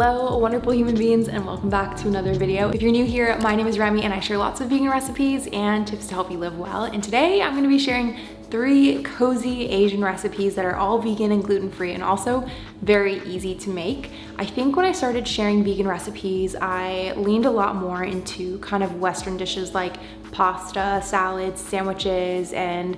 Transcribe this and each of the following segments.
Hello, wonderful human beings, and welcome back to another video. If you're new here, my name is Remy and I share lots of vegan recipes and tips to help you live well. And today I'm gonna be sharing 3 cozy Asian recipes that are all vegan and gluten-free and also very easy to make. I think when I started sharing vegan recipes, I leaned a lot more into kind of Western dishes like pasta, salads, sandwiches, and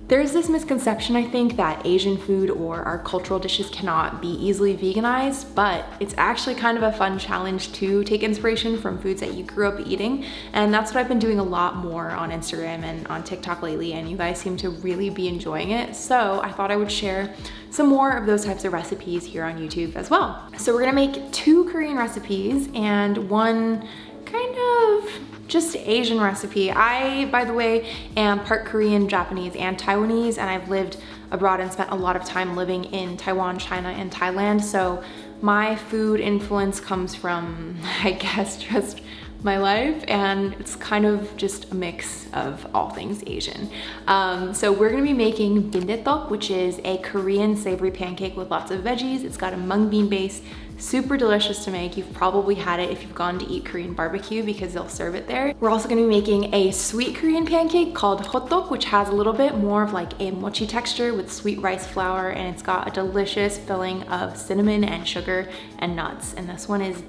there's this misconception, I think, that Asian food or our cultural dishes cannot be easily veganized, but it's actually kind of a fun challenge to take inspiration from foods that you grew up eating. And that's what I've been doing a lot more on Instagram and on TikTok lately, and you guys seem to really be enjoying it. So I thought I would share some more of those types of recipes here on YouTube as well. So we're gonna make 2 Korean recipes and one kind of just Asian recipe. I, by the way, am part Korean, Japanese, and Taiwanese, and I've lived abroad and spent a lot of time living in Taiwan, China, and Thailand. So my food influence comes from, I guess, just my life, and it's kind of just a mix of all things Asian. So we're gonna be making bindaetteok, which is a Korean savory pancake with lots of veggies. It's got a mung bean base, super delicious to make. You've probably had it if you've gone to eat Korean barbecue because they'll serve it there. We're also gonna be making a sweet Korean pancake called Hotteok, which has a little bit more of like a mochi texture with sweet rice flour, and it's got a delicious filling of cinnamon and sugar and nuts. And this one is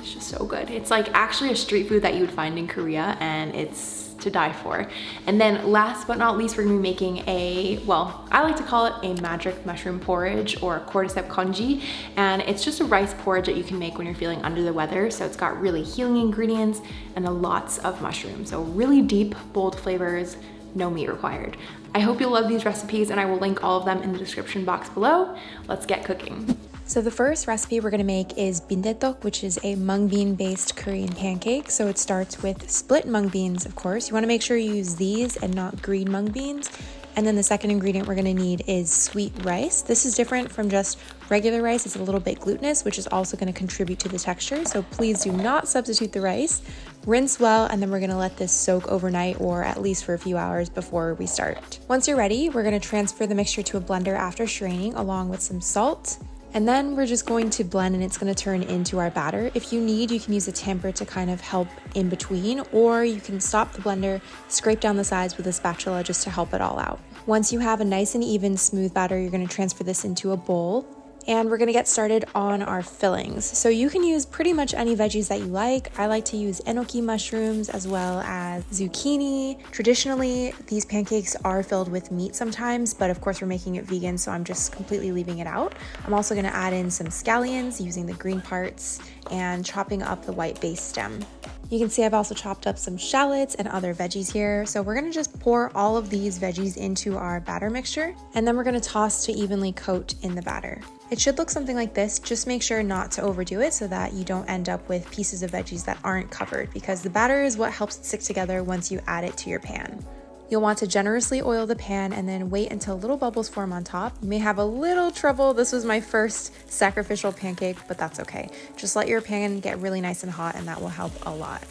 just so good. It's like actually a street food that you would find in Korea, and it's to die for. And then last but not least, we're gonna be making a, well, I like to call it a magic mushroom porridge or cordyceps congee. And it's just a rice porridge that you can make when you're feeling under the weather. So it's got really healing ingredients and lots of mushrooms. So really deep, bold flavors, no meat required. I hope you'll love these recipes, and I will link all of them in the description box below. Let's get cooking. So the first recipe we're gonna make is bindetok, which is a mung bean based Korean pancake. So it starts with split mung beans, of course. You wanna make sure you use these and not green mung beans. And then the second ingredient we're gonna need is sweet rice. This is different from just regular rice. It's a little bit glutinous, which is also gonna contribute to the texture. So please do not substitute the rice. Rinse well, and then we're gonna let this soak overnight or at least for a few hours before we start. Once you're ready, we're gonna transfer the mixture to a blender after straining along with some salt. And then we're just going to blend, and it's gonna turn into our batter. If you need, you can use a tamper to kind of help in between, or you can stop the blender, scrape down the sides with a spatula just to help it all out. Once you have a nice and even smooth batter, you're gonna transfer this into a bowl. And we're gonna get started on our fillings. So you can use pretty much any veggies that you like. I like to use enoki mushrooms as well as zucchini. Traditionally, these pancakes are filled with meat sometimes, but of course we're making it vegan, so I'm just completely leaving it out. I'm also gonna add in some scallions using the green parts and chopping up the white base stem. You can see I've also chopped up some shallots and other veggies here. So we're gonna just pour all of these veggies into our batter mixture, and then we're gonna toss to evenly coat in the batter. It should look something like this. Just make sure not to overdo it so that you don't end up with pieces of veggies that aren't covered, because the batter is what helps it stick together once you add it to your pan. You'll want to generously oil the pan and then wait until little bubbles form on top. You may have a little trouble. This was my first sacrificial pancake, but that's okay. Just let your pan get really nice and hot, and that will help a lot.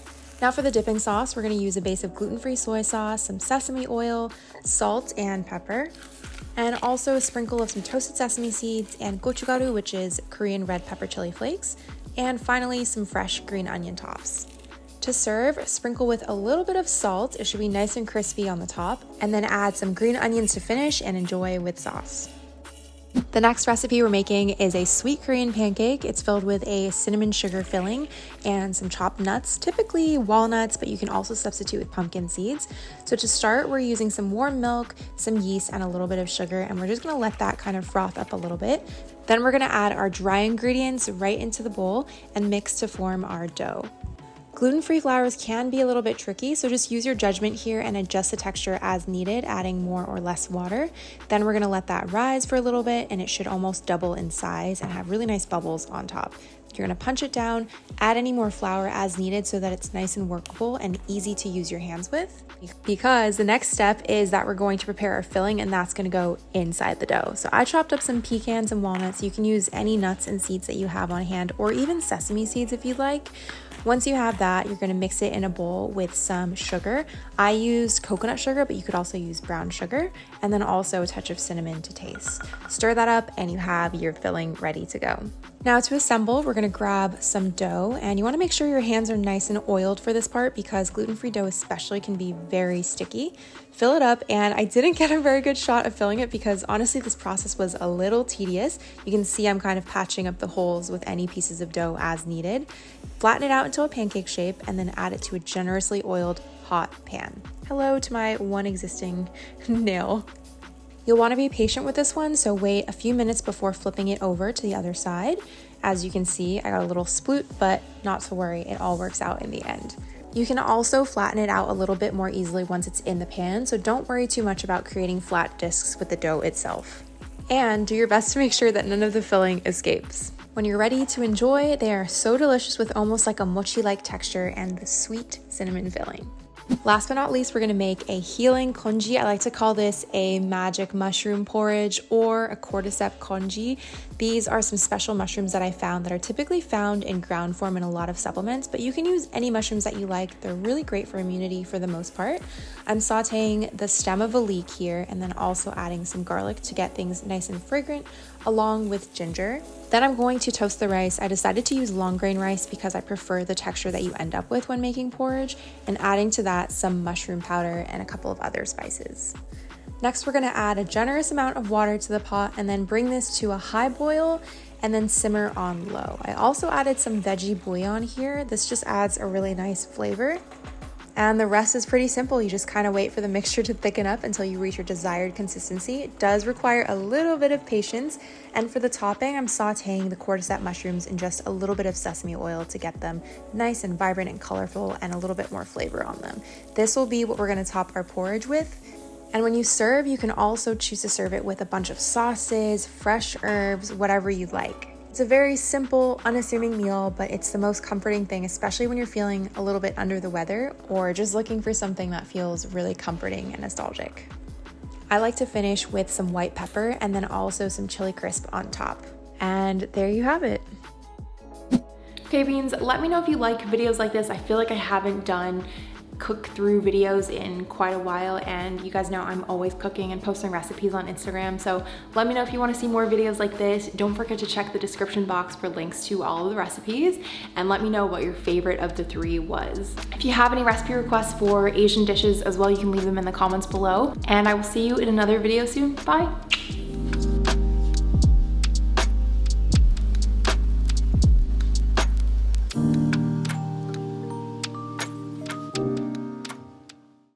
Now for the dipping sauce, we're gonna use a base of gluten-free soy sauce, some sesame oil, salt and pepper, and also a sprinkle of some toasted sesame seeds and gochugaru, which is Korean red pepper chili flakes, and finally some fresh green onion tops. To serve, sprinkle with a little bit of salt. It should be nice and crispy on the top, and then add some green onions to finish and enjoy with sauce. The next recipe we're making is a sweet Korean pancake. It's filled with a cinnamon sugar filling and some chopped nuts, typically walnuts, but you can also substitute with pumpkin seeds. So to start, we're using some warm milk, some yeast, and a little bit of sugar, and we're just gonna let that kind of froth up a little bit. Then we're gonna add our dry ingredients right into the bowl and mix to form our dough. Gluten-free flours can be a little bit tricky, so just use your judgment here and adjust the texture as needed, adding more or less water. Then we're gonna let that rise for a little bit, and it should almost double in size and have really nice bubbles on top. You're gonna punch it down, add any more flour as needed so that it's nice and workable and easy to use your hands with. Because the next step is that we're going to prepare our filling, and that's gonna go inside the dough. So I chopped up some pecans and walnuts. You can use any nuts and seeds that you have on hand, or even sesame seeds if you'd like. Once you have that, you're gonna mix it in a bowl with some sugar. I used coconut sugar, but you could also use brown sugar, and then also a touch of cinnamon to taste. Stir that up, and you have your filling ready to go. Now to assemble, we're gonna grab some dough, and you wanna make sure your hands are nice and oiled for this part because gluten-free dough especially can be very sticky. Fill it up, and I didn't get a very good shot of filling it because honestly this process was a little tedious. You can see I'm kind of patching up the holes with any pieces of dough as needed. Flatten it out into a pancake shape and then add it to a generously oiled hot pan. Hello to my one existing nail. You'll want to be patient with this one, so wait a few minutes before flipping it over to the other side. As you can see, I got a little sploot, but not to worry, it all works out in the end. You can also flatten it out a little bit more easily once it's in the pan, so don't worry too much about creating flat discs with the dough itself. And do your best to make sure that none of the filling escapes. When you're ready to enjoy, they are so delicious with almost like a mochi-like texture and the sweet cinnamon filling. Last but not least, we're gonna make a healing congee. I like to call this a magic mushroom porridge or a cordyceps congee. These are some special mushrooms that I found that are typically found in ground form in a lot of supplements, but you can use any mushrooms that you like. They're really great for immunity for the most part. I'm sauteing the stem of a leek here and then also adding some garlic to get things nice and fragrant along with ginger. Then I'm going to toast the rice. I decided to use long grain rice because I prefer the texture that you end up with when making porridge, and adding to that some mushroom powder and a couple of other spices. Next, we're gonna add a generous amount of water to the pot and then bring this to a high boil and then simmer on low. I also added some veggie bouillon here. This just adds a really nice flavor. And the rest is pretty simple. You just kind of wait for the mixture to thicken up until you reach your desired consistency. It does require a little bit of patience. And for the topping, I'm sauteing the cordyceps mushrooms in just a little bit of sesame oil to get them nice and vibrant and colorful and a little bit more flavor on them. This will be what we're gonna top our porridge with. And when you serve, you can also choose to serve it with a bunch of sauces, fresh herbs, whatever you'd like. It's a very simple, unassuming meal, but it's the most comforting thing, especially when you're feeling a little bit under the weather or just looking for something that feels really comforting and nostalgic. I like to finish with some white pepper and then also some chili crisp on top. And there you have it. Okay, beans, let me know if you like videos like this. I feel like I haven't done cook through videos in quite a while, and you guys know I'm always cooking and posting recipes on Instagram, so let me know if you want to see more videos like this. Don't forget to check the description box for links to all of the recipes, and let me know what your favorite of the three was. If you have any recipe requests for Asian dishes as well, you can leave them in the comments below, and I will see you in another video soon. Bye!